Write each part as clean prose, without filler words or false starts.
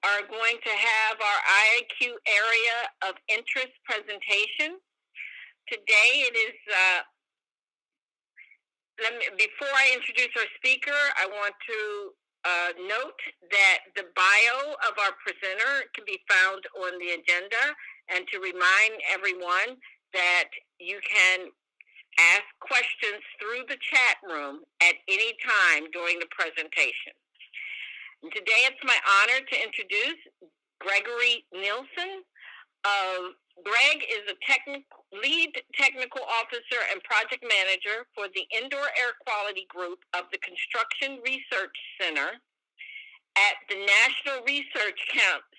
are going to have our IAQ area of interest presentation. Today it is, before I introduce our speaker, I want to note that the bio of our presenter can be found on the agenda, and to remind everyone that you can ask questions through the chat room at any time during the presentation. And today it's my honor to introduce Gregory Nilsson. Greg is a lead technical officer and project manager for the Indoor Air Quality Group of the Construction Research Center at the National Research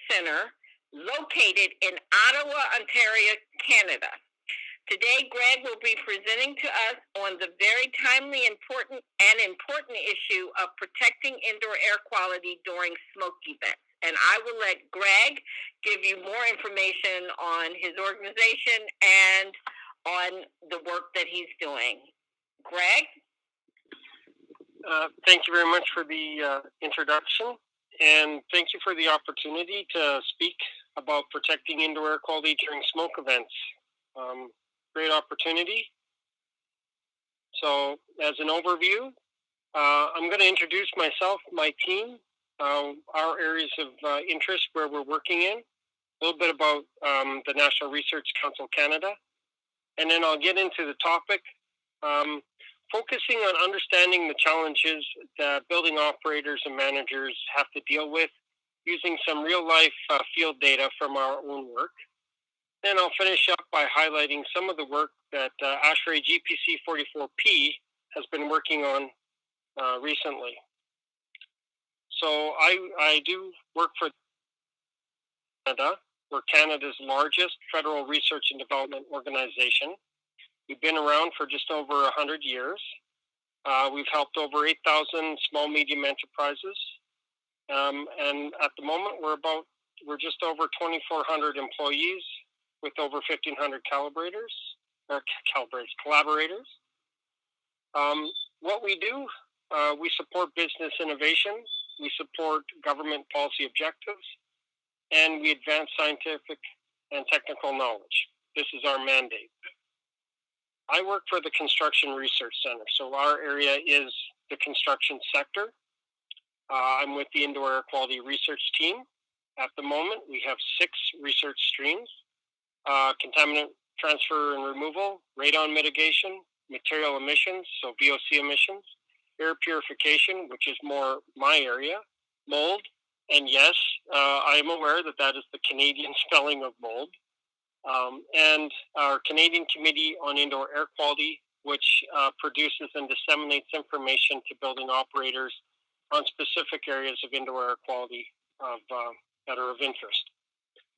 Center located in Ottawa, Ontario, Canada. Today, Greg will be presenting to us on the very timely important issue of protecting indoor air quality during smoke events. And I will let Greg give you more information on his organization and on the work that he's doing. Greg? Thank you very much for the introduction, and thank you for the opportunity to speak about protecting indoor air quality during smoke events. Great opportunity. So, as an overview, I'm going to introduce myself, my team, our areas of interest where we're working in, a little bit about the National Research Council Canada, and then I'll get into the topic, focusing on understanding the challenges that building operators and managers have to deal with using some real-life field data from our own work. Then I'll finish up by highlighting some of the work that ASHRAE GPC 44P has been working on recently. So I do work for Canada. We're Canada's largest federal research and development organization. We've been around for just over 100 years. We've helped over 8,000 small, medium enterprises. And at the moment, we're just over 2,400 employees with over 1,500 collaborators. What we do, we support business innovation, we support government policy objectives, and we advance scientific and technical knowledge. This is our mandate. I work for the Construction Research Center, so our area is the construction sector. I'm with the Indoor Air Quality Research Team. At the moment, we have 6 research streams: contaminant transfer and removal, radon mitigation, material emissions, so VOC emissions, air purification, which is more my area, mold, and yes, I am aware that that is the Canadian spelling of mold, and our Canadian Committee on Indoor Air Quality, which produces and disseminates information to building operators on specific areas of indoor air quality that are of interest.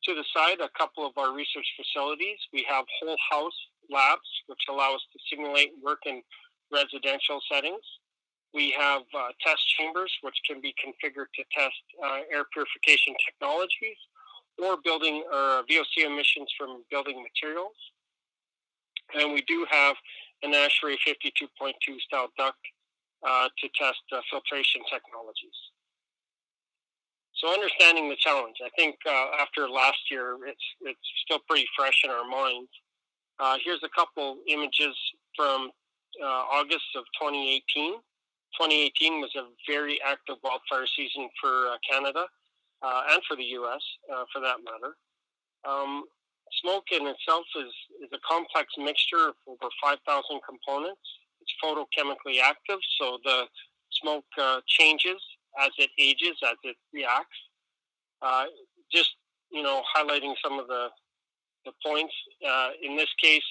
To the side, a couple of our research facilities. We have whole house labs, which allow us to simulate work in residential settings. We have test chambers, which can be configured to test air purification technologies or building VOC emissions from building materials. And we do have an ASHRAE 52.2 style duct to test filtration technologies. So understanding the challenge, I think after last year, it's still pretty fresh in our minds. Here's a couple images from August of 2018. 2018 was a very active wildfire season for Canada and for the U.S. For that matter. Smoke in itself is a complex mixture of over 5,000 components. It's photochemically active, so the smoke changes as it ages, as it reacts. Just, highlighting some of the points. In this case,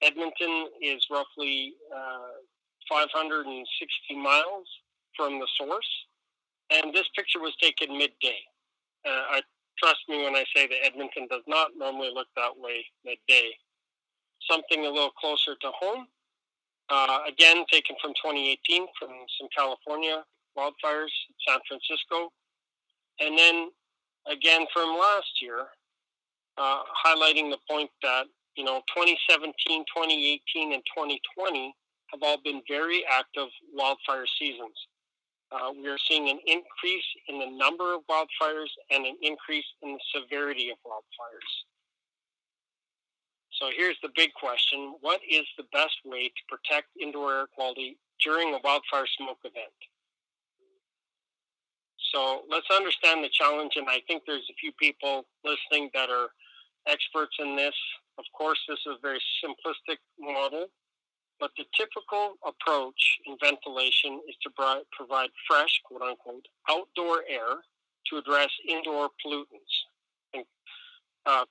Edmonton is roughly 560 miles from the source, and this picture was taken midday. Trust me when I say that Edmonton does not normally look that way midday. Something a little closer to home, again taken from 2018 from some California wildfires in San Francisco, and then again from last year, highlighting the point that 2017, 2018, and 2020 have all been very active wildfire seasons. We are seeing an increase in the number of wildfires and an increase in the severity of wildfires. So here's the big question. What is the best way to protect indoor air quality during a wildfire smoke event? So let's understand the challenge, and I think there's a few people listening that are experts in this. Of course, this is a very simplistic model, but the typical approach in ventilation is to provide fresh, quote unquote, outdoor air to address indoor pollutants. And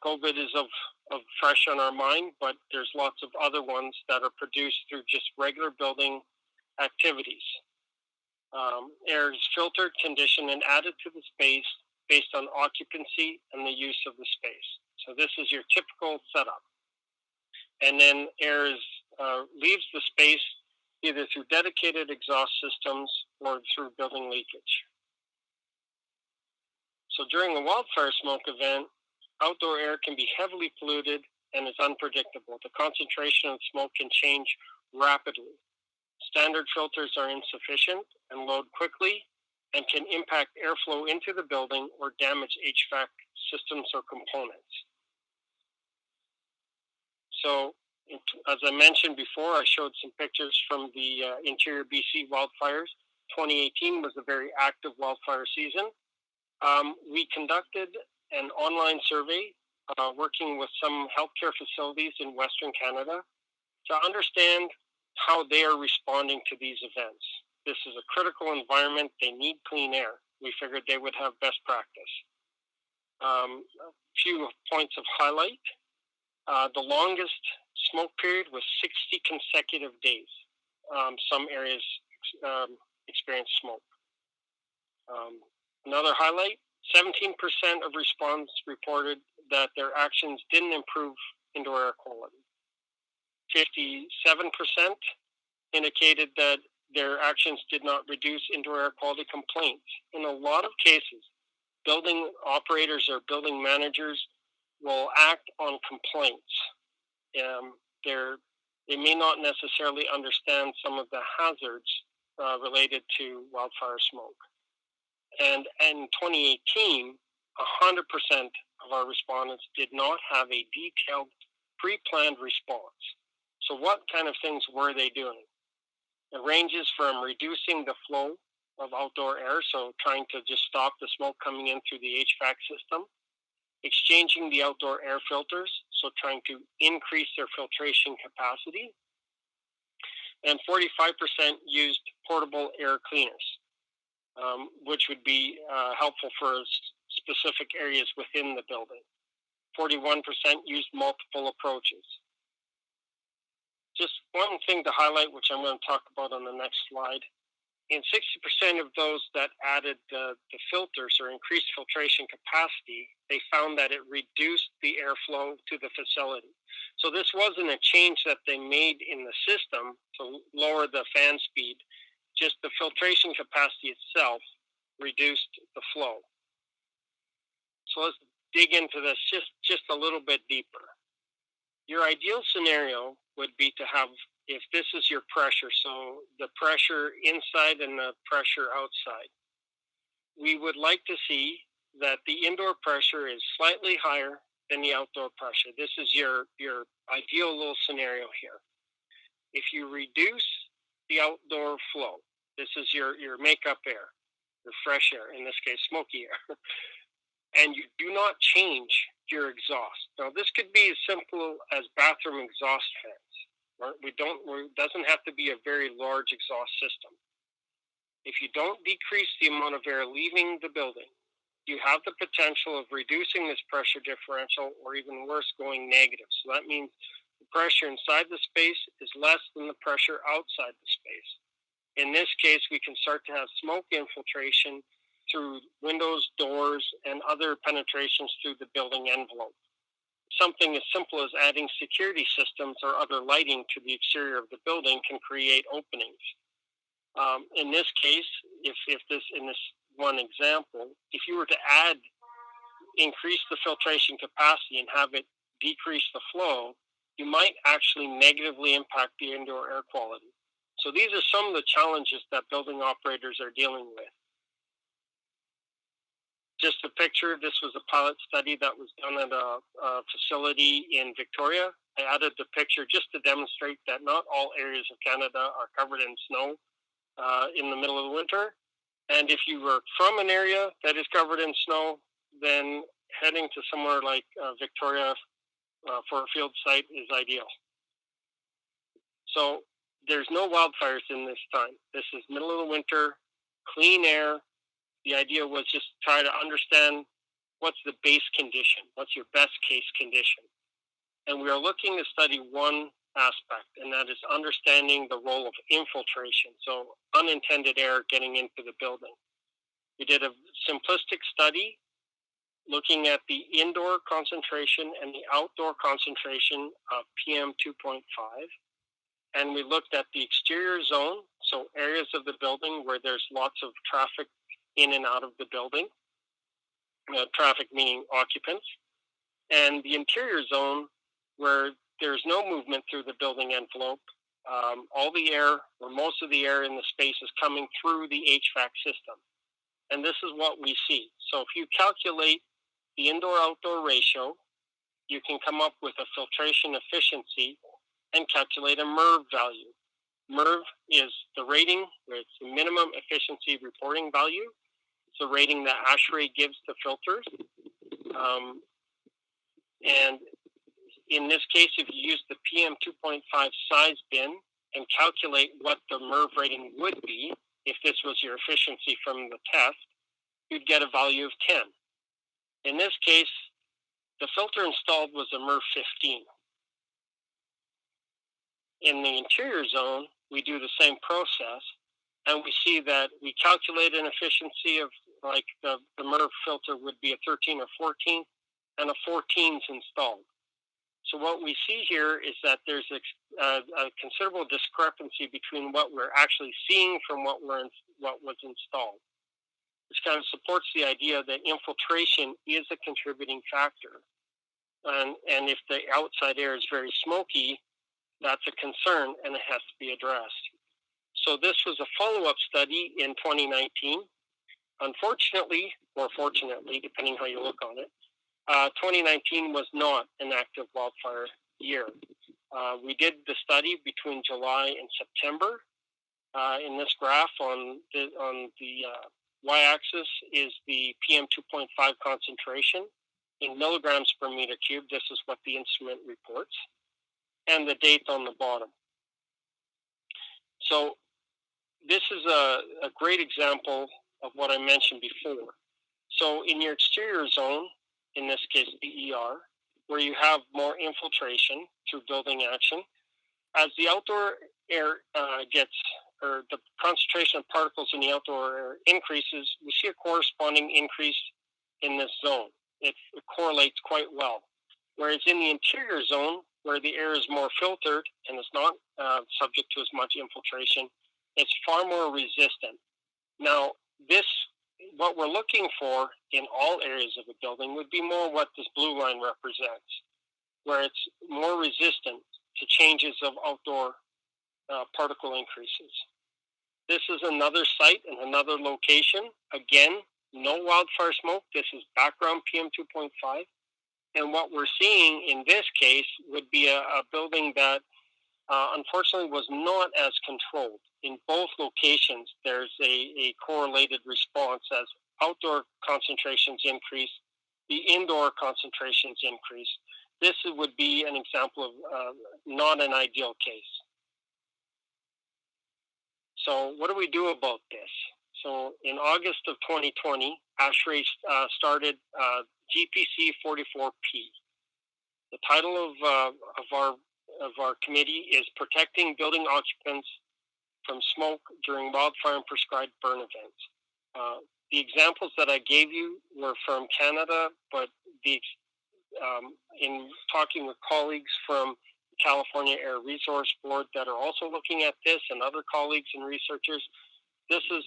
COVID is of fresh on our mind, but there's lots of other ones that are produced through just regular building activities. Air is filtered, conditioned, and added to the space based on occupancy and the use of the space. So this is your typical setup. And then air leaves the space either through dedicated exhaust systems or through building leakage. So during a wildfire smoke event, outdoor air can be heavily polluted and is unpredictable. The concentration of smoke can change rapidly. Standard filters are insufficient and load quickly and can impact airflow into the building or damage HVAC systems or components. So, as I mentioned before, I showed some pictures from the interior BC wildfires. 2018 was a very active wildfire season. We conducted an online survey working with some healthcare facilities in Western Canada to understand how they are responding to these events. This is a critical environment. They need clean air. We figured they would have best practice. A few points of highlight. The longest smoke period was 60 consecutive days. Some areas experienced smoke. Another highlight, 17% of respondents reported that their actions didn't improve indoor air quality. 57% indicated that their actions did not reduce indoor air quality complaints. In a lot of cases, building operators or building managers will act on complaints. They may not necessarily understand some of the hazards related to wildfire smoke. And in 2018, 100% of our respondents did not have a detailed pre-planned response. So what kind of things were they doing? It ranges from reducing the flow of outdoor air, so trying to just stop the smoke coming in through the HVAC system, exchanging the outdoor air filters, so trying to increase their filtration capacity, and 45% used portable air cleaners, which would be helpful for specific areas within the building. 41% used multiple approaches. Just one thing to highlight, which I'm going to talk about on the next slide. In 60% of those that added the filters or increased filtration capacity, they found that it reduced the airflow to the facility. So this wasn't a change that they made in the system to lower the fan speed, just the filtration capacity itself reduced the flow. So let's dig into this just a little bit deeper. Your ideal scenario would be to have, if this is your pressure, so the pressure inside and the pressure outside, we would like to see that the indoor pressure is slightly higher than the outdoor pressure. This is your ideal little scenario here. If you reduce the outdoor flow, this is your makeup air, your fresh air, in this case, smoky air, and you do not change your exhaust. Now, this could be as simple as bathroom exhaust fans. Right? It doesn't have to be a very large exhaust system. If you don't decrease the amount of air leaving the building, you have the potential of reducing this pressure differential, or even worse, going negative. So that means the pressure inside the space is less than the pressure outside the space. In this case, we can start to have smoke infiltration through windows, doors, and other penetrations through the building envelope. Something as simple as adding security systems or other lighting to the exterior of the building can create openings. In this case, in this one example, if you were to increase the filtration capacity and have it decrease the flow, you might actually negatively impact the indoor air quality. So these are some of the challenges that building operators are dealing with. Just a picture, this was a pilot study that was done at a facility in Victoria. I added the picture just to demonstrate that not all areas of Canada are covered in snow in the middle of the winter. And if you were from an area that is covered in snow, then heading to somewhere like Victoria for a field site is ideal. So there's no wildfires in this time. This is middle of the winter, clean air. The idea was just try to understand what's the base condition, what's your best case condition. And we are looking to study one aspect, and that is understanding the role of infiltration, so unintended air getting into the building. We did a simplistic study looking at the indoor concentration and the outdoor concentration of PM 2.5. And we looked at the exterior zone, so areas of the building where there's lots of traffic in and out of the building, traffic meaning occupants, and the interior zone where there's no movement through the building envelope. All the air, or most of the air in the space, is coming through the HVAC system. And this is what we see. So if you calculate the indoor-outdoor ratio, you can come up with a filtration efficiency and calculate a MERV value. MERV is the rating, where it's the minimum efficiency reporting value. It's the rating that ASHRAE gives to filters. And in this case, if you use the PM 2.5 size bin and calculate what the MERV rating would be if this was your efficiency from the test, you'd get a value of 10. In this case, the filter installed was a MERV 15. In the interior zone, we do the same process, and we see that we calculate an efficiency of, like, the MERV filter would be a 13 or 14, and a 14 is installed. So what we see here is that there's a considerable discrepancy between what we're actually seeing from what was installed. This kind of supports the idea that infiltration is a contributing factor. And if the outside air is very smoky, that's a concern and it has to be addressed. So this was a follow-up study in 2019. Unfortunately, or fortunately, depending how you look on it, 2019 was not an active wildfire year. We did the study between July and September. In this graph on the y-axis is the PM 2.5 concentration in milligrams per meter cube. This is what the instrument reports, and the date on the bottom. So this is a great example of what I mentioned before. So in your exterior zone, in this case the ER, where you have more infiltration through building action, as the outdoor air or the concentration of particles in the outdoor air increases, we see a corresponding increase in this zone. It correlates quite well. Whereas in the interior zone, where the air is more filtered and is not subject to as much infiltration, it's far more resistant. Now, what we're looking for in all areas of a building would be more what this blue line represents, where it's more resistant to changes of outdoor particle increases. This is another site and another location. Again, no wildfire smoke. This is background PM 2.5. And what we're seeing in this case would be a building that unfortunately was not as controlled. In both locations, there's a correlated response. As outdoor concentrations increase, the indoor concentrations increase. This would be an example of not an ideal case. So what do we do about this? So in August of 2020, ASHRAE started GPC 44P. The title of our committee is Protecting Building Occupants from Smoke During Wildfire and Prescribed Burn Events. The examples that I gave you were from Canada, but in talking with colleagues from California Air Resource Board that are also looking at this, and other colleagues and researchers, this is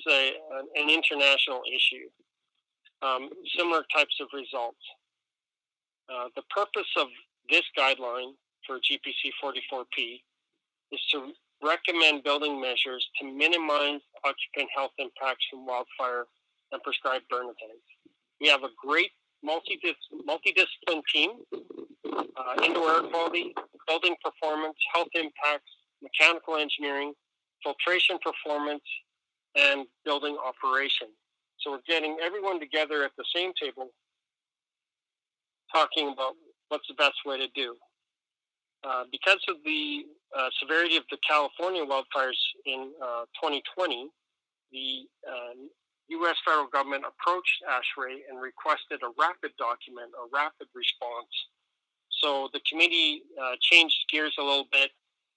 an international issue. Similar types of results. The purpose of this guideline for GPC 44P is to recommend building measures to minimize occupant health impacts from wildfire and prescribed burn events. We have a great multidiscipline team, indoor air quality, building performance, health impacts, mechanical engineering, filtration performance, and building operation. So we're getting everyone together at the same table talking about what's the best way to do. Because of the severity of the California wildfires in 2020, the U.S. federal government approached ASHRAE and requested a rapid document, a rapid response. So the committee changed gears a little bit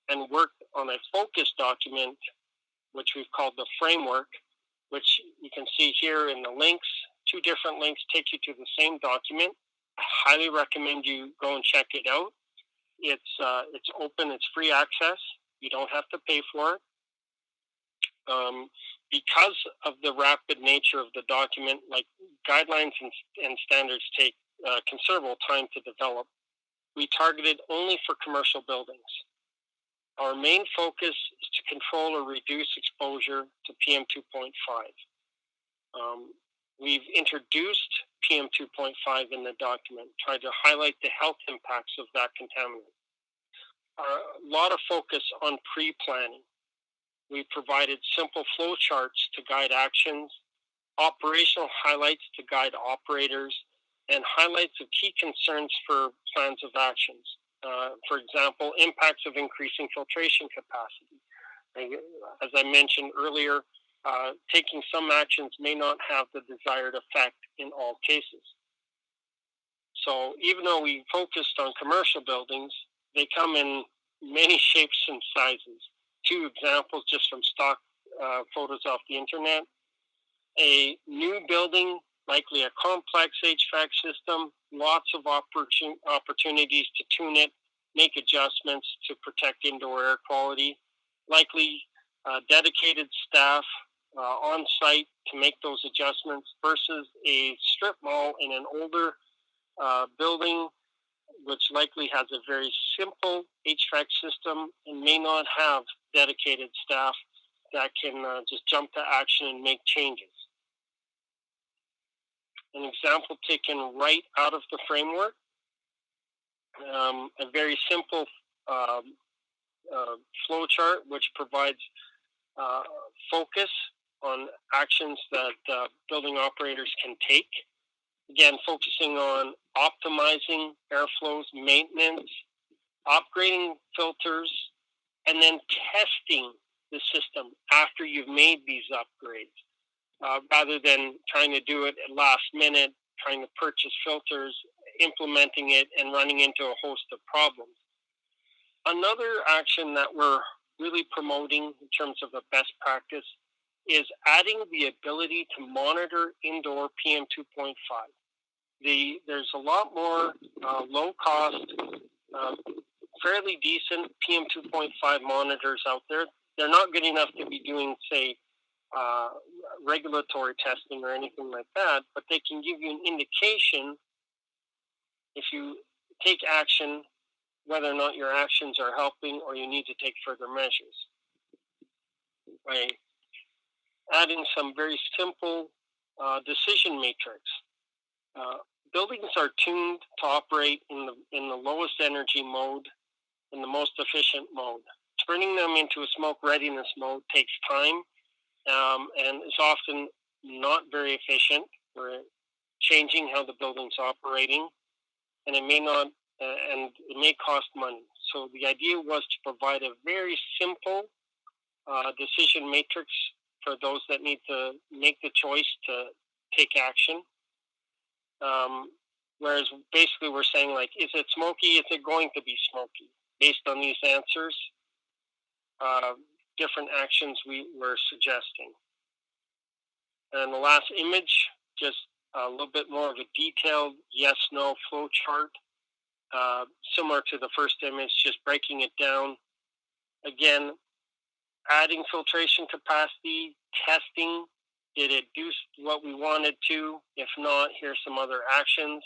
and worked on a focus document, which we've called the framework, which you can see here in the links. 2 different links take you to the same document. I highly recommend you go and check it out. It's open, it's free access. You don't have to pay for it. Because of the rapid nature of the document, like guidelines and standards take considerable time to develop, we targeted only for commercial buildings. Our main focus is to control or reduce exposure to PM 2.5. We've introduced PM 2.5 in the document, tried to highlight the health impacts of that contaminant. A lot of focus on pre-planning. We provided simple flow charts to guide actions, operational highlights to guide operators, and highlights of key concerns for plans of actions. For example, impacts of increasing filtration capacity. As I mentioned earlier, taking some actions may not have the desired effect in all cases. So even though we focused on commercial buildings, they come in many shapes and sizes. 2 examples just from stock photos off the internet. A new building, likely a complex HVAC system, lots of opportunities to tune it, make adjustments to protect indoor air quality, likely dedicated staff on site to make those adjustments versus a strip mall in an older building, which likely has a very simple HVAC system and may not have dedicated staff that can just jump to action and make changes. An example taken right out of the framework, a very simple flow chart which provides focus on actions that building operators can take. Again, focusing on optimizing airflows, maintenance, upgrading filters, and then testing the system after you've made these upgrades, rather than trying to do it at last minute, trying to purchase filters, implementing it, and running into a host of problems. Another action that we're really promoting in terms of a best practice is adding the ability to monitor indoor PM 2.5. There's a lot more low-cost, fairly decent PM 2.5 monitors out there. They're not good enough to be doing, say, regulatory testing or anything like that, but they can give you an indication if you take action, whether or not your actions are helping or you need to take further measures. By adding some very simple decision matrix. Buildings are tuned to operate in the lowest energy mode, in the most efficient mode. Turning them into a smoke readiness mode takes time and is often not very efficient. We're changing how the building's operating, and it may cost money. So the idea was to provide a very simple decision matrix for those that need to make the choice to take action. Whereas basically we're saying, like, is it smoky? Is it going to be smoky? Based on these answers, different actions we were suggesting. And the last image, just a little bit more of a detailed yes-no flow chart, similar to the first image, just breaking it down. Again, adding filtration capacity, testing. Did it do what we wanted to? If not, here's some other actions.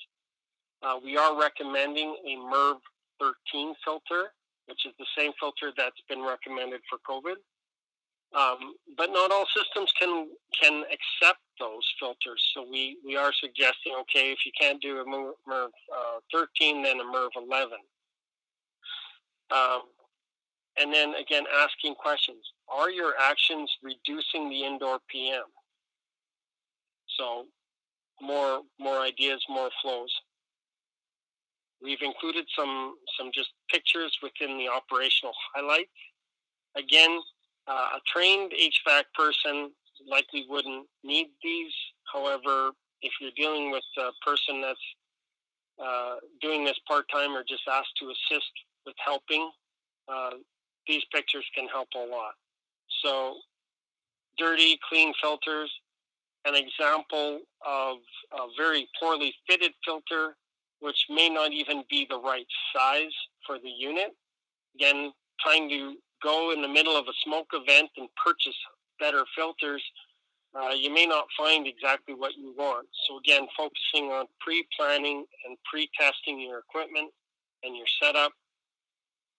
We are recommending a MERV 13 filter which is the same filter that's been recommended for COVID. But not all systems can accept those filters. So we are suggesting, okay, if you can't do a MERV 13, then a MERV 11. And then again, asking questions. Are your actions reducing the indoor PM? So more ideas, more flows. We've included some just pictures within the operational highlights. Again, a trained HVAC person likely wouldn't need these. However, if you're dealing with a person that's doing this part-time or just asked to assist with helping, these pictures can help a lot. So dirty, clean filters, an example of a very poorly fitted filter, which may not even be the right size for the unit. Again, trying to go in the middle of a smoke event and purchase better filters, you may not find exactly what you want. So again, focusing on pre-planning and pre-testing your equipment and your setup.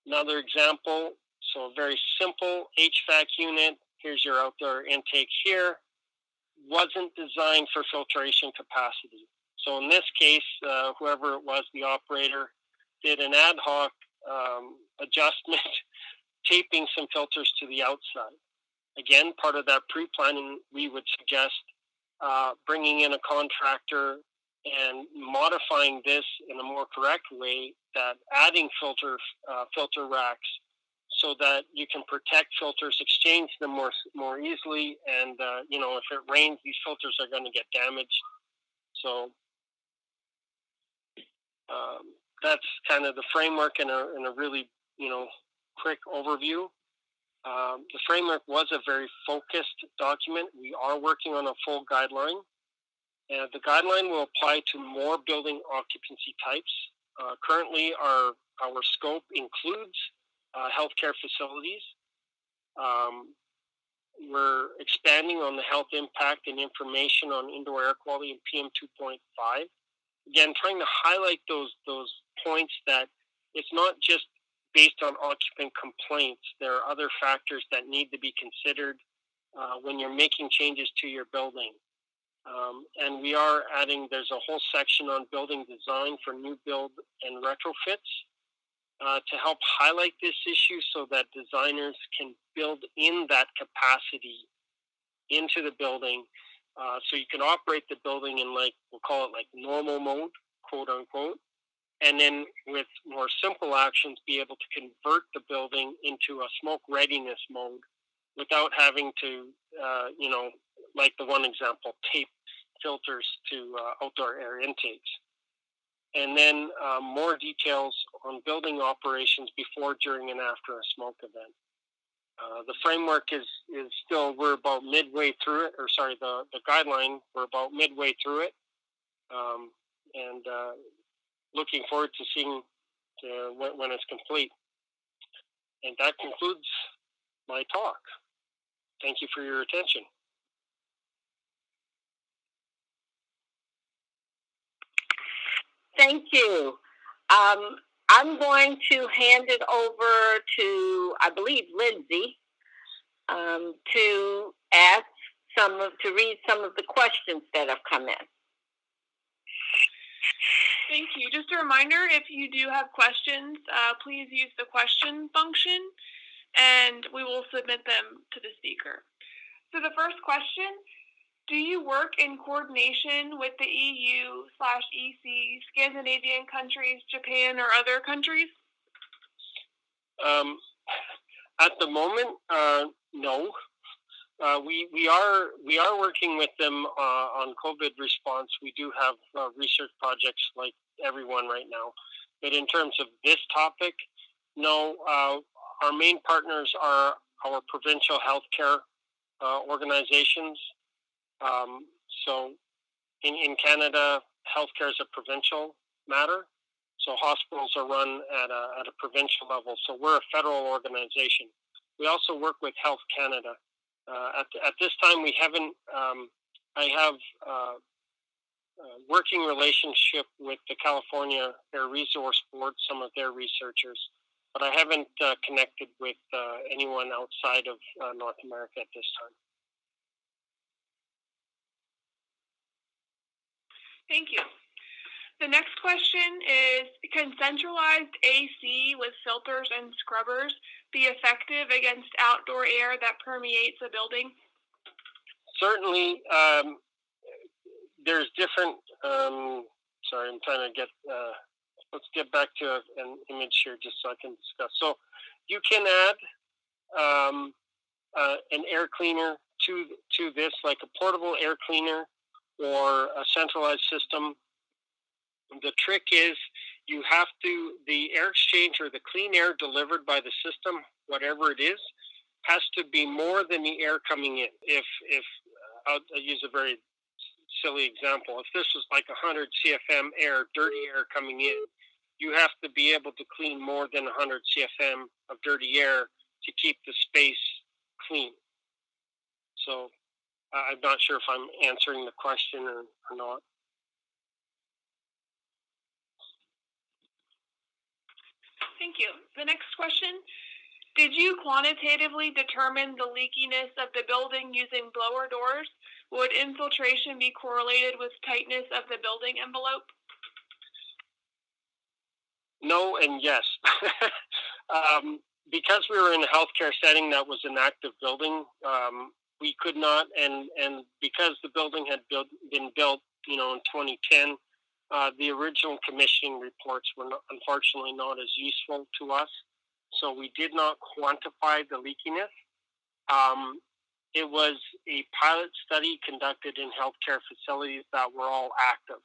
Another example, so a very simple HVAC unit. Here's your outdoor intake here. Wasn't designed for filtration capacity. So in this case, whoever it was, the operator, did an ad hoc adjustment, taping some filters to the outside. Again, part of that pre-planning, we would suggest bringing in a contractor and modifying this in a more correct way, that adding filter racks so that you can protect filters, exchange them more easily, and if it rains, these filters are going to get damaged. So that's kind of the framework in a really quick overview. The framework was a very focused document. We are working on a full guideline. And the guideline will apply to more building occupancy types. Currently, our scope includes healthcare facilities. We're expanding on the health impact and information on indoor air quality and PM 2.5. Again, trying to highlight those points that it's not just based on occupant complaints. There are other factors that need to be considered when you're making changes to your building. And we are adding, there's a whole section on building design for new build and retrofits to help highlight this issue so that designers can build in that capacity into the building. So you can operate the building in, we'll call it normal mode, quote unquote. And then with more simple actions, be able to convert the building into a smoke readiness mode without having to, like the one example, tape filters to outdoor air intakes. And then more details on building operations before, during, and after a smoke event. The framework is still, we're about midway through it, the guideline, we're about midway through it. And looking forward to seeing when it's complete. And that concludes my talk. Thank you for your attention. Thank you. I'm going to hand it over to, I believe, Lindsay, to read some of the questions that have come in. Thank you. Just a reminder, if you do have questions, please use the question function, and we will submit them to the speaker. So the first question, do you work in coordination with the EU/EC, Scandinavian countries, Japan, or other countries? At the moment, no. We are working with them on COVID response. We do have research projects like everyone right now. But in terms of this topic, no. Our main partners are our provincial healthcare organizations. So in Canada, healthcare is a provincial matter. So hospitals are run at a provincial level. So we're a federal organization. We also work with Health Canada. At this time, we haven't. I have a working relationship with the California Air Resource Board, some of their researchers. but I haven't connected with anyone outside of North America at this time. Thank you. The next question is, can centralized AC with filters and scrubbers be effective against outdoor air that permeates a building? Certainly, there's different, sorry, I'm trying to get, let's get back to an image here just so I can discuss. So you can add an air cleaner to this, like a portable air cleaner or a centralized system. The trick is you have to, the air exchange or the clean air delivered by the system, whatever it is, has to be more than the air coming in. If I'll use a very silly example. If this was like 100 CFM air, dirty air coming in, you have to be able to clean more than 100 CFM of dirty air to keep the space clean. So I'm not sure if I'm answering the question or not. Thank you. The next question, did you quantitatively determine the leakiness of the building using blower doors? Would infiltration be correlated with tightness of the building envelope? No and yes. Because we were in a healthcare setting that was an active building, we could not, and because the building had been built, in 2010, the original commissioning reports were unfortunately not as useful to us, so we did not quantify the leakiness. It was a pilot study conducted in healthcare facilities that were all active.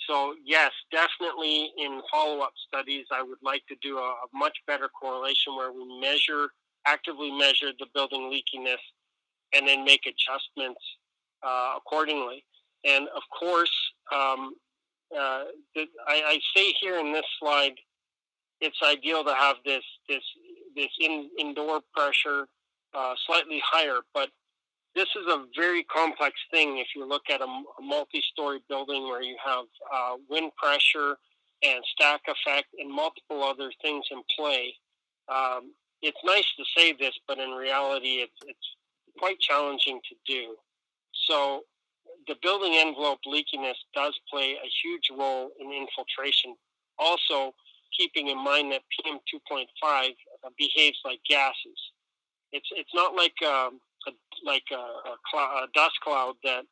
So yes, definitely in follow-up studies, I would like to do a much better correlation where we actively measure the building leakiness and then make adjustments accordingly. And of course, I say here in this slide, it's ideal to have this indoor pressure slightly higher, but this is a very complex thing. If you look at a multi-story building where you have wind pressure and stack effect and multiple other things in play, it's nice to say this, but in reality, it's quite challenging to do. So the building envelope leakiness does play a huge role in infiltration. Also, keeping in mind that PM 2.5 behaves like gases. It's not like a dust cloud that,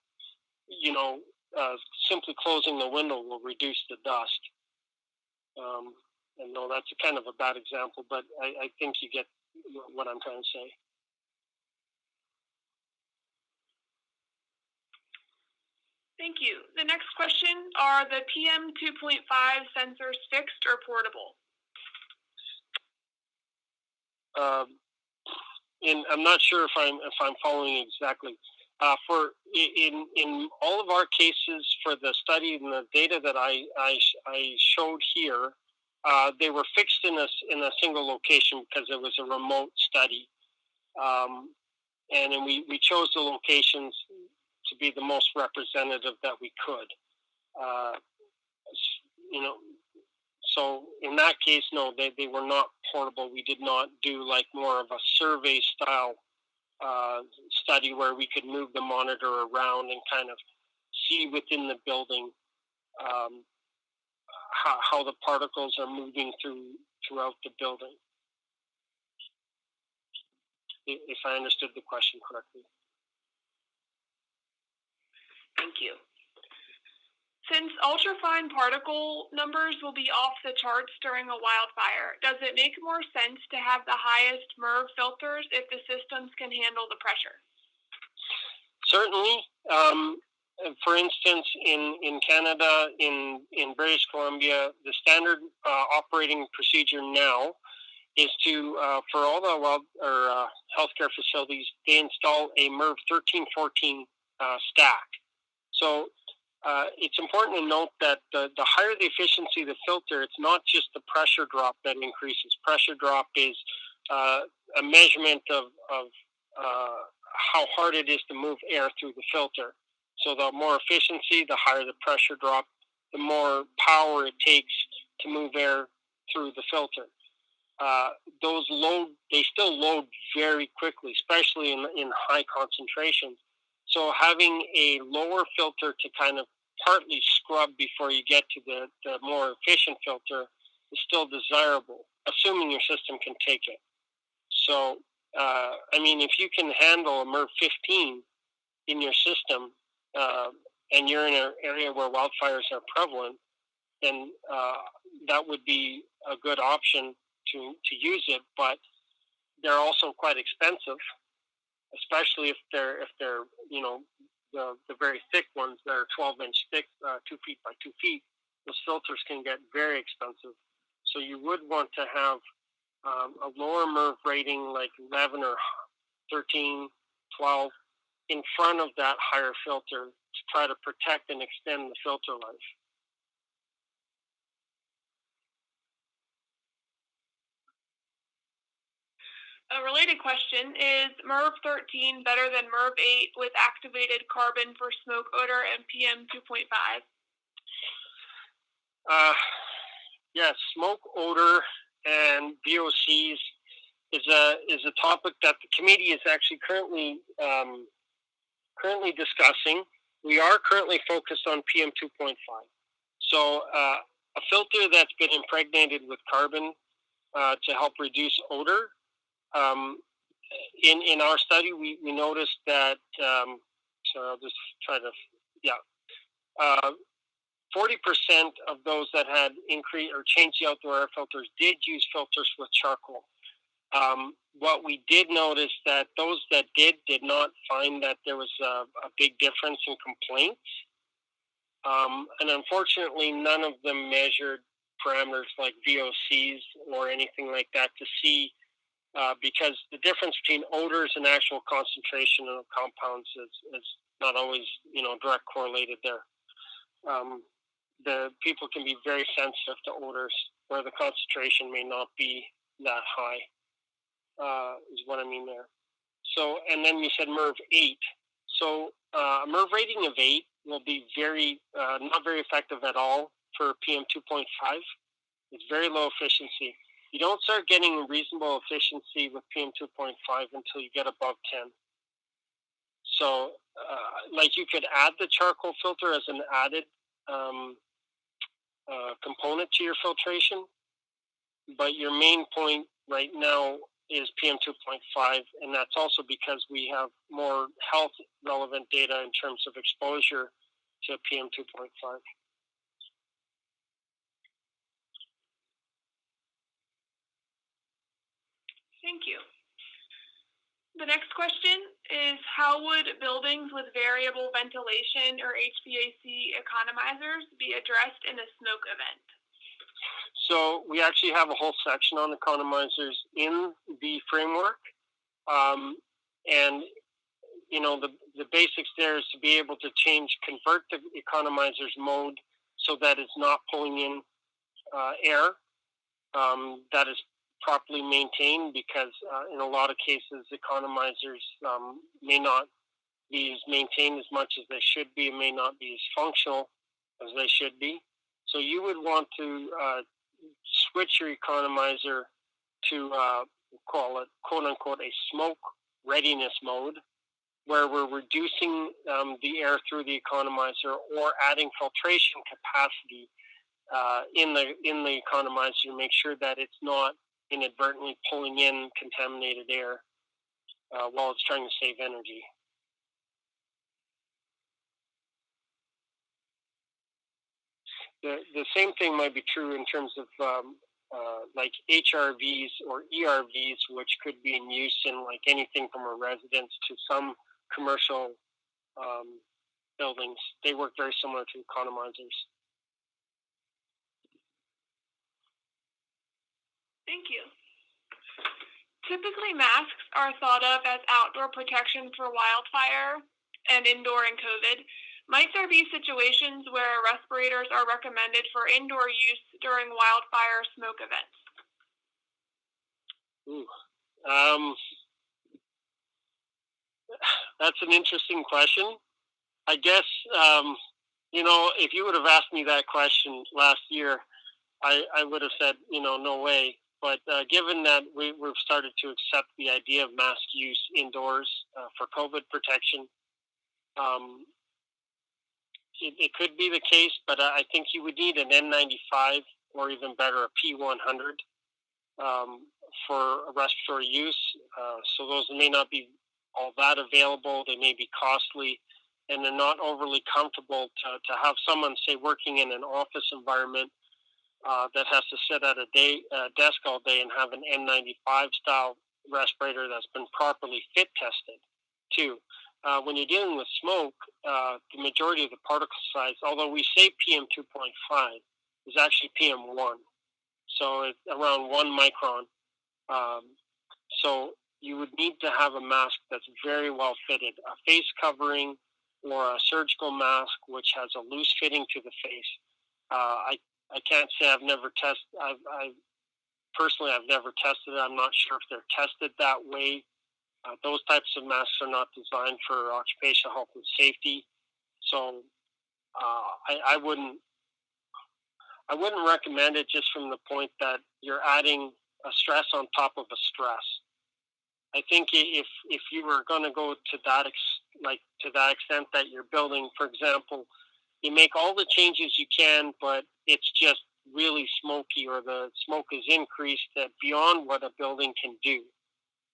simply closing the window will reduce the dust. And no, that's a kind of a bad example, but I think you get what I'm trying to say. Thank you. The next question, are the PM 2.5 sensors fixed or portable? I'm not sure if I'm following exactly. In all of our cases for the study and the data that I showed here, they were fixed in a single location because it was a remote study, and then we chose the locations to be the most representative that we could. So in that case, no, they were not portable. We did not do like more of a survey style study where we could move the monitor around and kind of see within the building how the particles are moving throughout the building. If I understood the question correctly. Thank you. Since ultrafine particle numbers will be off the charts during a wildfire, does it make more sense to have the highest MERV filters if the systems can handle the pressure? Certainly. For instance, in Canada, in British Columbia, the standard operating procedure now is to, for all the healthcare facilities, they install a MERV 1314 stack. So it's important to note that the higher the efficiency of the filter, it's not just the pressure drop that increases. Pressure drop is a measurement of how hard it is to move air through the filter. So the more efficiency, the higher the pressure drop, the more power it takes to move air through the filter. They still load very quickly, especially in high concentrations. So having a lower filter to kind of partly scrub before you get to the more efficient filter is still desirable, assuming your system can take it. So, if you can handle a MERV 15 in your system, and you're in an area where wildfires are prevalent, then that would be a good option to use it. But they're also quite expensive, especially if they're the very thick ones that are 12-inch thick, 2 feet by 2 feet. Those filters can get very expensive. So you would want to have a lower MERV rating like 11 or 13, 12 in front of that higher filter to try to protect and extend the filter life. A related question, is MERV 13 better than MERV 8 with activated carbon for smoke odor and PM 2.5? Yes, smoke odor and VOCs is a topic that the committee is actually currently discussing. We are currently focused on PM 2.5. So a filter that's been impregnated with carbon to help reduce odor. In our study, we noticed that. So I'll just try to 40% of those that had increased or changed the outdoor air filters did use filters with charcoal. What we did notice that those that did not find that there was a big difference in complaints. And unfortunately, none of them measured parameters like VOCs or anything like that to see, because the difference between odors and actual concentration of compounds is not always, direct correlated there. The people can be very sensitive to odors where the concentration may not be that high, is what I mean there. So, and then you said MERV 8. So a MERV rating of 8 will be not very effective at all for PM 2.5. It's very low efficiency. You don't start getting reasonable efficiency with PM 2.5 until you get above 10. So, you could add the charcoal filter as an added component to your filtration, but your main point right now is PM 2.5, and that's also because we have more health relevant data in terms of exposure to PM 2.5. Thank you. The next question is, how would buildings with variable ventilation or HVAC economizers be addressed in a smoke event? So we actually have a whole section on economizers in the framework. And, the basics there is to be able to convert the economizer's mode so that it's not pulling in air that is properly maintained, because in a lot of cases, economizers may not be maintained as much as they should be, and may not be as functional as they should be. So you would want to switch your economizer to call it, quote unquote, a smoke readiness mode, where we're reducing the air through the economizer or adding filtration capacity in the economizer to make sure that it's not inadvertently pulling in contaminated air while it's trying to save energy. The same thing might be true in terms of like HRVs or ERVs, which could be in use in like anything from a residence to some commercial buildings. They work very similar to economizers. Thank you. Typically, masks are thought of as outdoor protection for wildfire and indoor in COVID. Might there be situations where respirators are recommended for indoor use during wildfire smoke events? That's an interesting question. I guess, if you would have asked me that question last year, I would have said, no way. But given that we've started to accept the idea of mask use indoors for COVID protection, it could be the case, but I think you would need an N95 or even better, a P100 for respiratory use. So those may not be all that available. They may be costly, and they're not overly comfortable to have someone, say, working in an office environment that has to sit at a desk all day and have an N95 style respirator that's been properly fit tested too. When you're dealing with smoke, the majority of the particle size, although we say PM 2.5, is actually PM 1. So it's around 1 micron. So you would need to have a mask that's very well fitted, a face covering or a surgical mask which has a loose fitting to the face. I can't say I've never tested. Personally, I've never tested it. I'm not sure if they're tested that way. Those types of masks are not designed for occupational health and safety. So I wouldn't recommend it, just from the point that you're adding a stress on top of a stress. I think if you were going to go to that extent that you're building, for example, you make all the changes you can, but it's just really smoky, or the smoke is increased beyond what a building can do.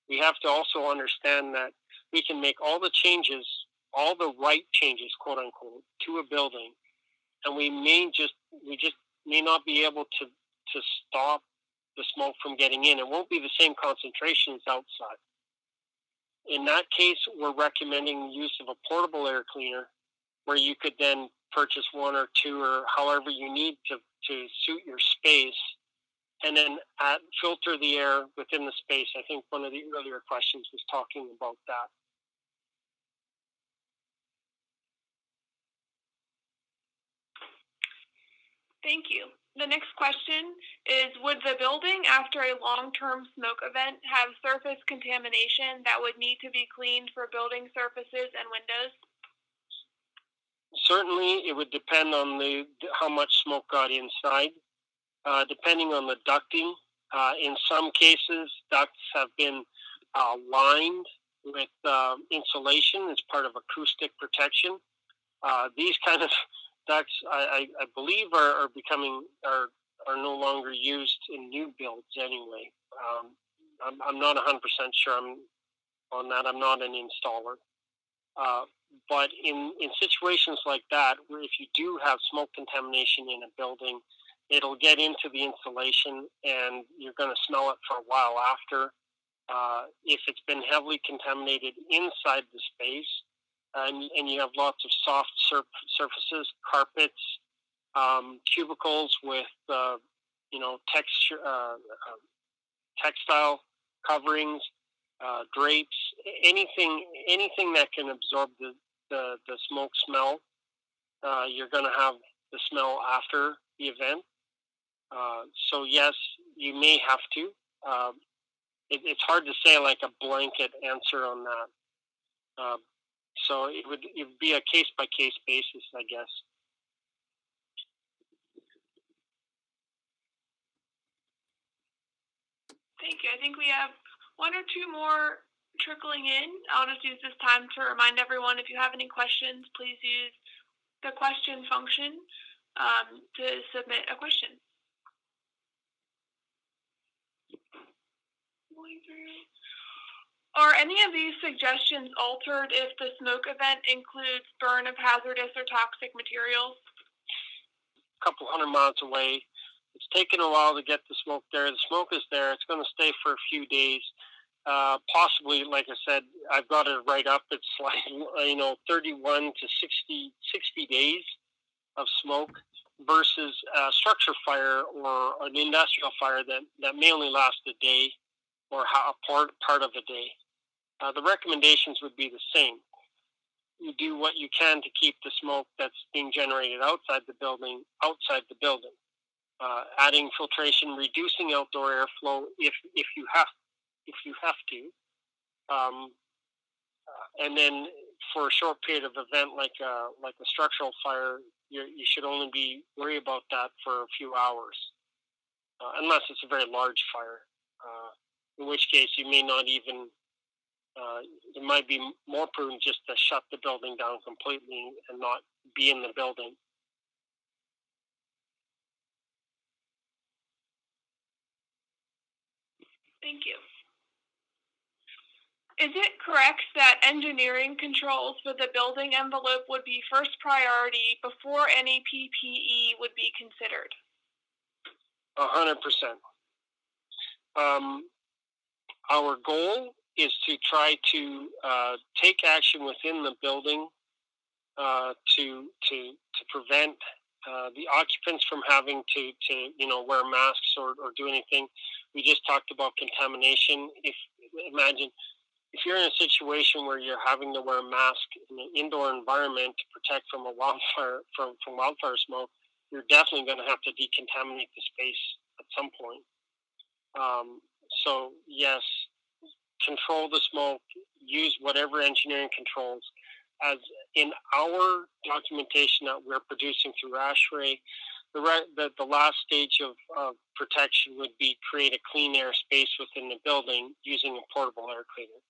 We have to also understand that we can make all the changes, all the right changes, quote unquote, to a building, and we just may not be able to stop the smoke from getting in. It won't be the same concentration as outside. In that case, we're recommending use of a portable air cleaner, where you could then purchase 1 or 2 or however you need to suit your space, and then filter the air within the space. I think one of the earlier questions was talking about that. Thank you. The next question is, would the building, after a long-term smoke event, have surface contamination that would need to be cleaned for building surfaces and windows? Certainly, it would depend on how much smoke got inside. Depending on the ducting, in some cases, ducts have been lined with insulation as part of acoustic protection. These kind of ducts, I believe, are no longer used in new builds anyway. I'm not 100% sure on that. I'm not an installer. But in situations like that, where if you do have smoke contamination in a building, it'll get into the insulation, and you're going to smell it for a while after. If it's been heavily contaminated inside the space, and you have lots of soft surfaces, carpets, cubicles with textile coverings, drapes, anything that can absorb the smoke smell, you're going to have the smell after the event. So yes, you may have to. It's hard to say like a blanket answer on that. So it would be a case by case basis, I guess. Thank you. I think we have 1 or 2 more trickling in. I'll just use this time to remind everyone, if you have any questions, please use the question function to submit a question. Are any of these suggestions altered if the smoke event includes burn of hazardous or toxic materials? A couple 100 miles away. It's taken a while to get the smoke there. The smoke is there. It's going to stay for a few days. Possibly, like I said, I've got it right up. It's like 31 to 60 days of smoke versus a structure fire or an industrial fire that may only last a day or a part of a day. The recommendations would be the same. You do what you can to keep the smoke that's being generated outside the building. Adding filtration, reducing outdoor airflow if you have to, and then for a short period of event like a structural fire, you should only be worried about that for a few hours. unless it's a very large fire, in which case you may not even, it might be more prudent just to shut the building down completely and not be in the building. Thank you. Is it correct that engineering controls for the building envelope would be first priority before any PPE would be considered? 100%. Our goal is to try to take action within the building to prevent the occupants from having to wear masks or do anything. We just talked about contamination. Imagine if you're in a situation where you're having to wear a mask in an indoor environment to protect from a wildfire from wildfire smoke, you're definitely going to have to decontaminate the space at some point. So yes, control the smoke, use whatever engineering controls. As in our documentation that we're producing through ASHRAE, the last stage of protection would be create a clean air space within the building using a portable air cleaner.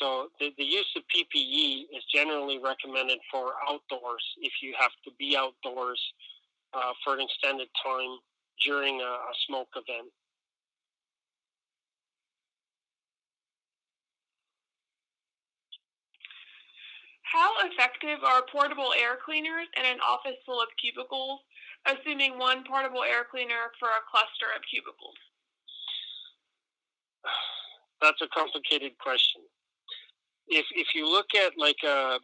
So the use of PPE is generally recommended for outdoors if you have to be outdoors for an extended time during a smoke event. How effective are portable air cleaners in an office full of cubicles, assuming one portable air cleaner for a cluster of cubicles? That's a complicated question. If you look at like a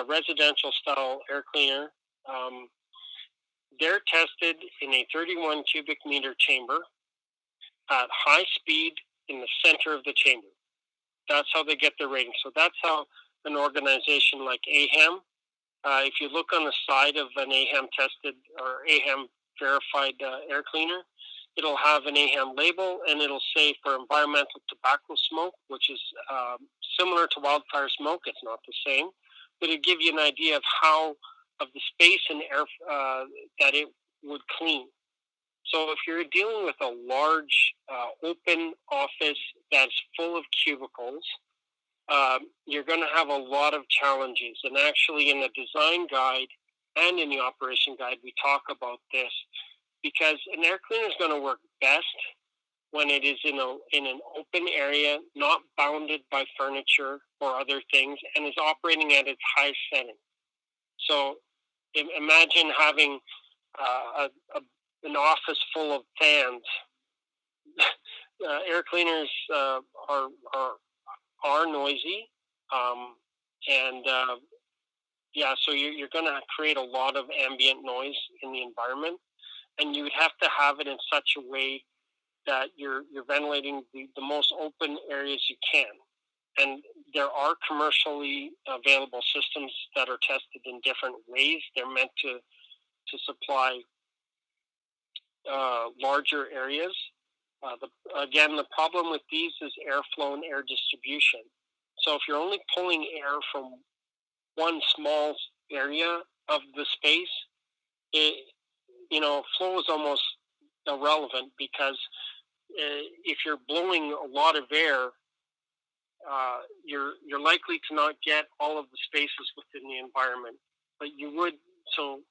residential style air cleaner, they're tested in a 31 cubic meter chamber at high speed in the center of the chamber. That's how they get their rating. So that's how an organization like AHAM, if you look on the side of an AHAM tested or AHAM verified air cleaner, it'll have an AHAM label and it'll say for environmental tobacco smoke, which is similar to wildfire smoke. It's not the same, but it'll give you an idea of the space and air that it would clean. So if you're dealing with a large open office that's full of cubicles, you're going to have a lot of challenges. And actually in the design guide and in the operation guide, we talk about this because an air cleaner is going to work best when it is in an open area, not bounded by furniture or other things, and is operating at its highest setting. So imagine having an office full of fans. Air cleaners are noisy, so you're going to create a lot of ambient noise in the environment, and you would have to have it in such a way that you're ventilating the most open areas you can. And there are commercially available systems that are tested in different ways. They're meant to supply larger areas. The problem with these is airflow and air distribution. So if you're only pulling air from one small area of the space, flow is almost irrelevant because if you're blowing a lot of air, you're likely to not get all of the spaces within the environment. But you would, so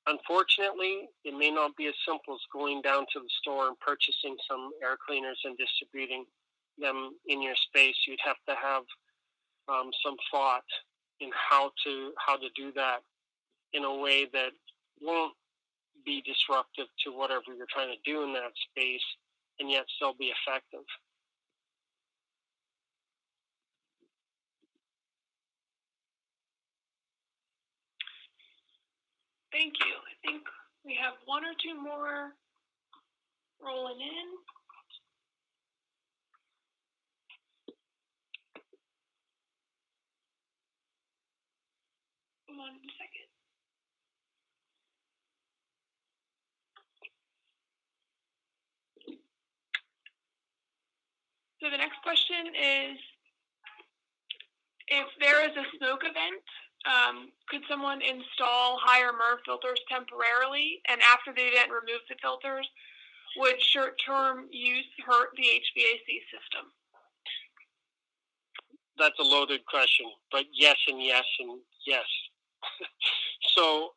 unfortunately, it may not be as simple as going down to the store and purchasing some air cleaners and distributing them in your space. You'd have to have some thought in how to do that in a way that won't be disruptive to whatever you're trying to do in that space and yet still be effective. Thank you. I think we have one or two more rolling in. One second. So the next question is, if there is a smoke event Could someone install higher MERV filters temporarily, and after the event remove the filters? Would short-term use hurt the HVAC system? That's a loaded question, but yes and yes and yes. So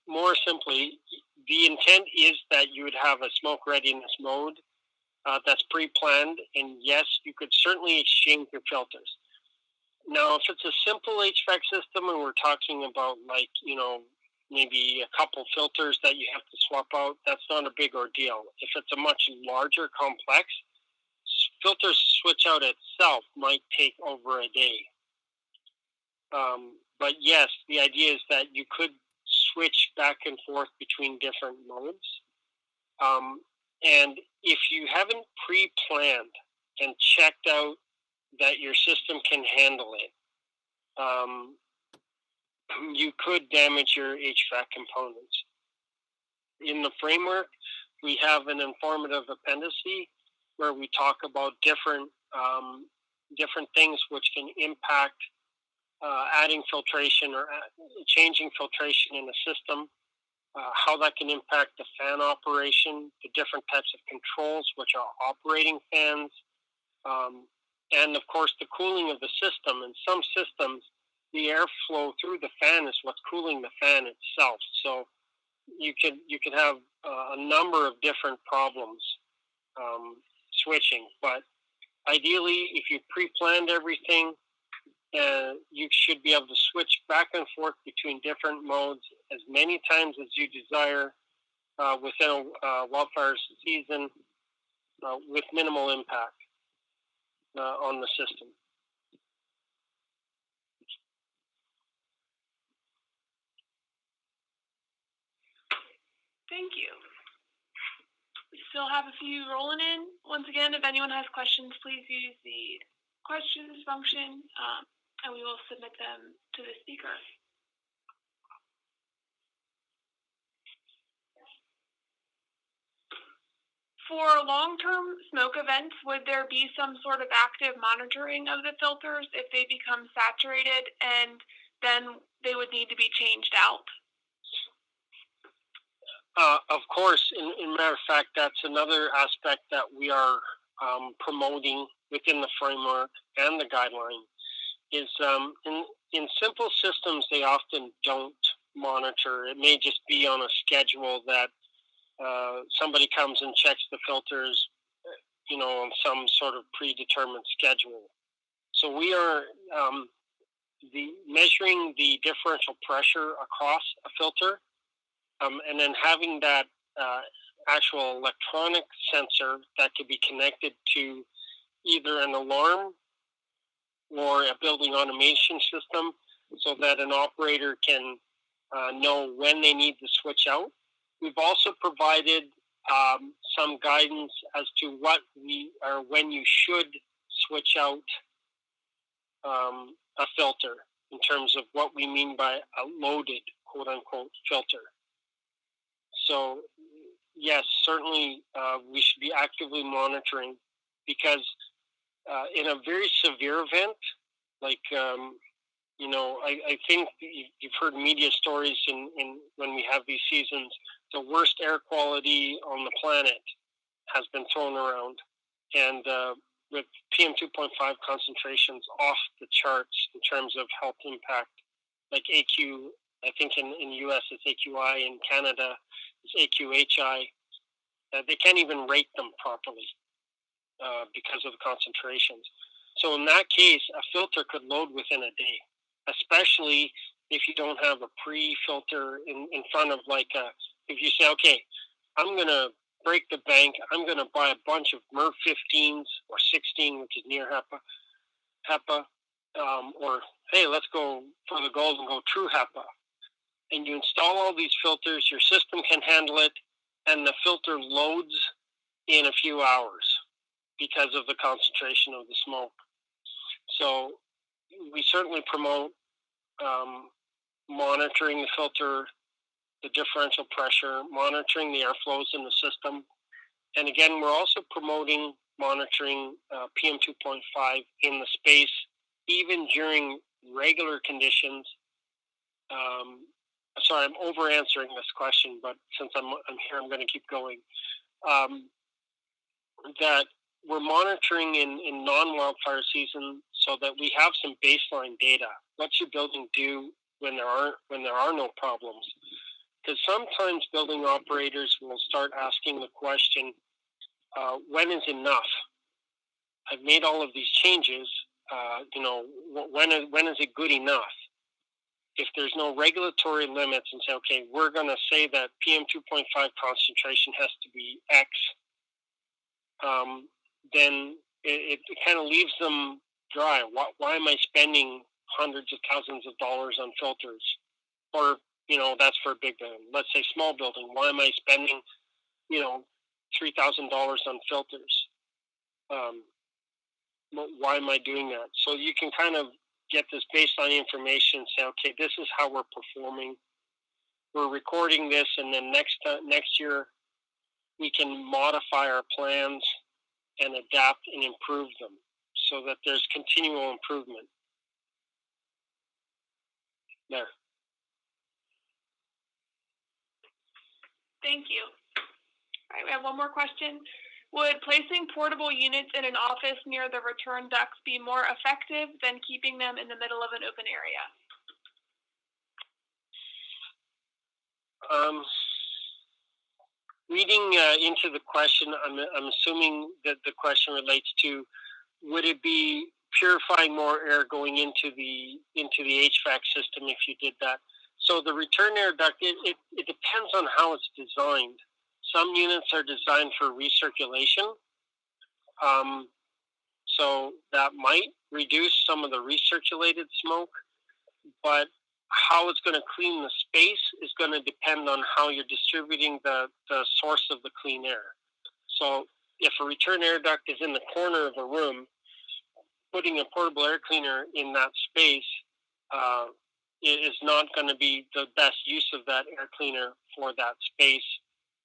more simply, the intent is that you would have a smoke readiness mode that's pre-planned, and yes, you could certainly exchange your filters. Now, if it's a simple HVAC system and we're talking about maybe a couple filters that you have to swap out, that's not a big ordeal. If it's a much larger complex, filter switch out itself might take over a day. But yes, the idea is that you could switch back and forth between different modes. And if you haven't pre-planned and checked out that your system can handle it, you could damage your HVAC components. In the framework, we have an informative appendice where we talk about different things which can impact adding filtration or changing filtration in the system, how that can impact the fan operation, the different types of controls, which are operating fans, and of course the cooling of the system. In some systems, the airflow through the fan is what's cooling the fan itself. So you could have a number of different problems switching. But ideally, if you pre-planned everything, you should be able to switch back and forth between different modes as many times as you desire within a wildfire season with minimal impact on the system. Thank you. We still have a few rolling in. Once again, if anyone has questions, please use the questions function, and we will submit them to the speaker. For long-term smoke events, would there be some sort of active monitoring of the filters if they become saturated, and then they would need to be changed out? Of course, in matter of fact, that's another aspect that we are promoting within the framework and the guideline. Is in simple systems, they often don't monitor. It may just be on a schedule that somebody comes and checks the filters, on some sort of predetermined schedule. So we are measuring the differential pressure across a filter, and then having that actual electronic sensor that could be connected to either an alarm or a building automation system, so that an operator can know when they need to switch out. We've also provided some guidance as to when you should switch out a filter, in terms of what we mean by a loaded, quote unquote, filter. So yes, certainly we should be actively monitoring, because in a very severe event, like I think you've heard media stories in when we have these seasons, the worst air quality on the planet has been thrown around, and with PM 2.5 concentrations off the charts in terms of health impact, like AQ, I think in the US it's AQI, in Canada it's AQHI. They can't even rate them properly because of the concentrations. So in that case, a filter could load within a day, especially if you don't have a pre-filter in front of, if you say, okay, I'm going to break the bank, I'm going to buy a bunch of MERV 15s or 16, which is near HEPA, or hey, let's go for the gold and go true HEPA. And you install all these filters, your system can handle it, and the filter loads in a few hours because of the concentration of the smoke. So we certainly promote monitoring the filter, the differential pressure, monitoring the airflows in the system. And again, we're also promoting monitoring PM 2.5 in the space, even during regular conditions, sorry, I'm over answering this question, but since I'm here, I'm going to keep going. That we're monitoring in non-wildfire season so that we have some baseline data. What's your building do when there are no problems? Because sometimes building operators will start asking the question, when is enough? I've made all of these changes. When is it good enough? If there's no regulatory limits and say, okay, we're going to say that PM 2.5 concentration has to be X, then it kind of leaves them dry. Why am I spending hundreds of thousands of dollars on filters? Or, that's for a big building. Let's say small building. Why am I spending, $3,000 on filters? Why am I doing that? So you can kind of get this baseline information and say, okay, this is how we're performing. We're recording this, and then next year we can modify our plans and adapt and improve them so that there's continual improvement. There. Thank you. All right, we have one more question. Would placing portable units in an office near the return ducts be more effective than keeping them in the middle of an open area? Reading into the question, I'm assuming that the question relates to, would it be purifying more air going into the HVAC system if you did that? So the return air duct, it depends on how it's designed. Some units are designed for recirculation, so that might reduce some of the recirculated smoke, but how it's going to clean the space is going to depend on how you're distributing the source of the clean air. So if a return air duct is in the corner of a room, putting a portable air cleaner in that space is not going to be the best use of that air cleaner for that space.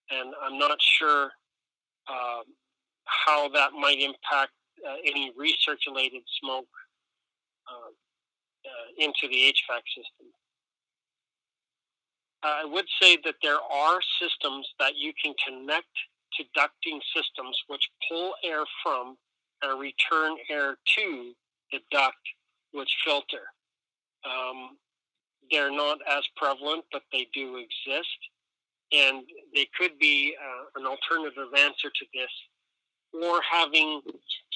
And I'm not sure how that might impact any recirculated smoke into the HVAC system. I would say that there are systems that you can connect to ducting systems which pull air from and return air to the duct which filter. They're not as prevalent, but they do exist. And they could be an alternative answer to this. Or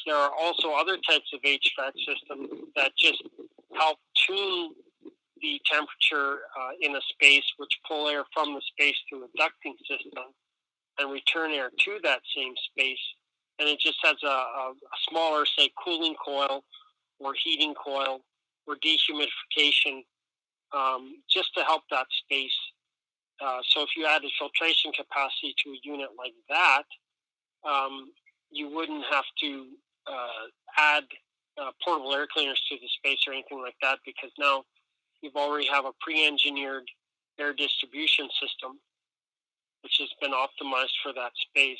there are also other types of HVAC systems that just help tune the temperature in a space, which pull air from the space through a ducting system and return air to that same space. And it just has a smaller, say, cooling coil or heating coil or dehumidification just to help that space. So if you added filtration capacity to a unit like that, you wouldn't have to add portable air cleaners to the space or anything like that, because now you've already have a pre-engineered air distribution system which has been optimized for that space.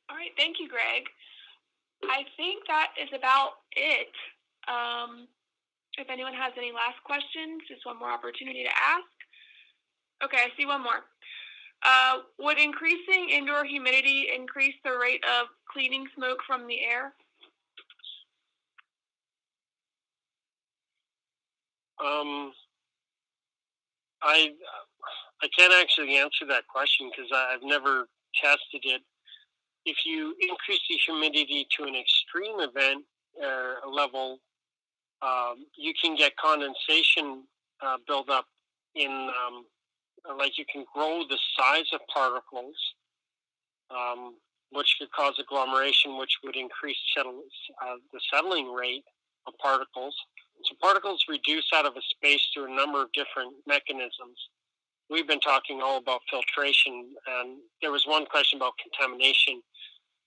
All right, thank you, Greg. I think that is about it. If anyone has any last questions, just one more opportunity to ask. Okay, I see one more. Would increasing indoor humidity increase the rate of cleaning smoke from the air? I can't actually answer that question because I've never tested it. If you increase the humidity to an extreme event level, you can get condensation buildup in, like you can grow the size of particles, which could cause agglomeration, which would increase the settling rate of particles. So particles reduce out of a space through a number of different mechanisms. We've been talking all about filtration, and there was one question about contamination,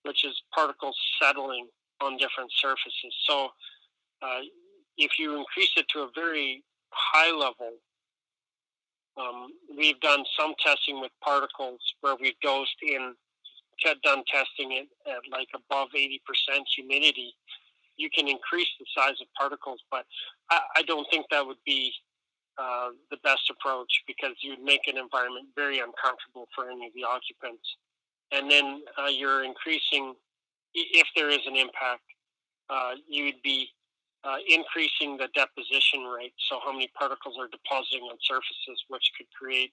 which is particles settling on different surfaces. So if you increase it to a very high level, we've done some testing with particles where we've dosed in done testing it at like above 80% humidity, you can increase the size of particles, but I don't think that would be the best approach, because you would make an environment very uncomfortable for any of the occupants. And then you're increasing, if there is an impact, you would be increasing the deposition rate, so how many particles are depositing on surfaces, which could create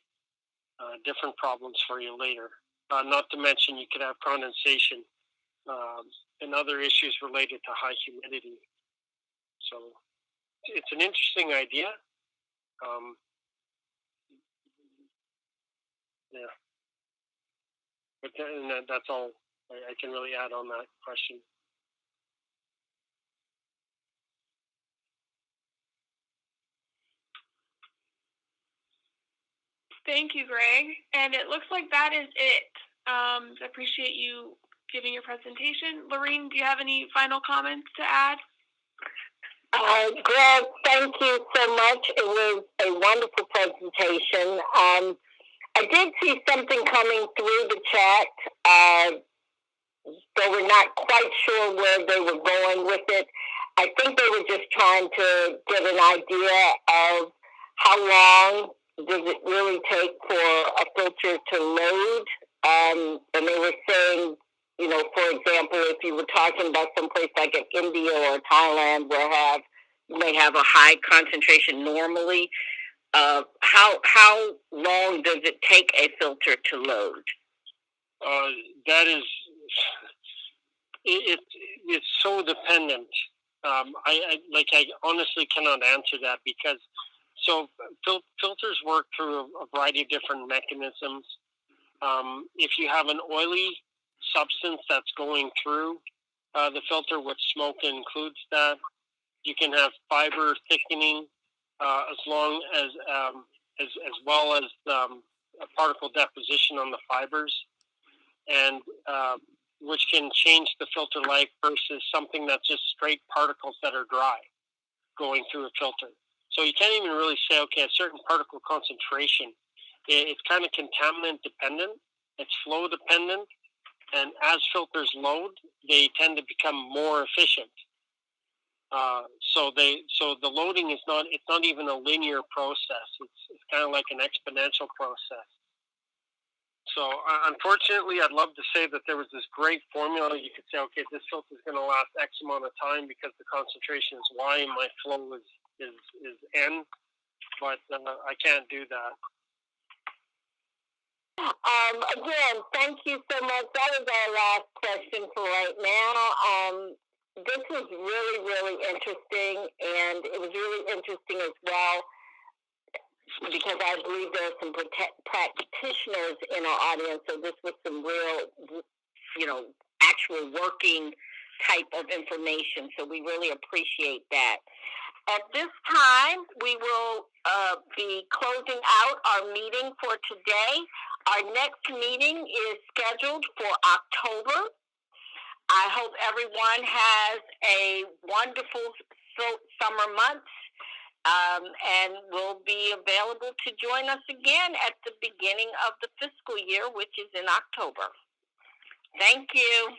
different problems for you later. Not to mention you could have condensation and other issues related to high humidity. So it's an interesting idea. Yeah. But that's all I can really add on that question. Thank you, Greg. And it looks like that is it. I appreciate you giving your presentation. Lorene, do you have any final comments to add? Greg, thank you so much. It was a wonderful presentation. I did see something coming through the chat. They were not quite sure where they were going with it. I think they were just trying to get an idea of how long does it really take for a filter to load. And they were saying, for example, if you were talking about someplace like in India or Thailand where you may have a high concentration normally, how long does it take a filter to load? That is, it's so dependent. I honestly cannot answer that, because filters work through a variety of different mechanisms. If you have an oily substance that's going through the filter, which smoke includes that, you can have fiber thickening as well as particle deposition on the fibers, and which can change the filter life versus something that's just straight particles that are dry going through a filter. So you can't even really say, okay, a certain particle concentration. It's kind of contaminant dependent. It's flow dependent. And as filters load, they tend to become more efficient. So the loading it's not even a linear process. It's kind of like an exponential process. So unfortunately, I'd love to say that there was this great formula. You could say, okay, this filter is going to last X amount of time because the concentration is Y and my flow is N, but I can't do that. Again, thank you so much. That was our last question for right now. This was really, really interesting, and it was really interesting as well because I believe there are some practitioners in our audience, so this was some real, actual working type of information, so we really appreciate that. At this time, we will be closing out our meeting for today. Our next meeting is scheduled for October. I hope everyone has a wonderful summer month and will be available to join us again at the beginning of the fiscal year, which is in October. Thank you.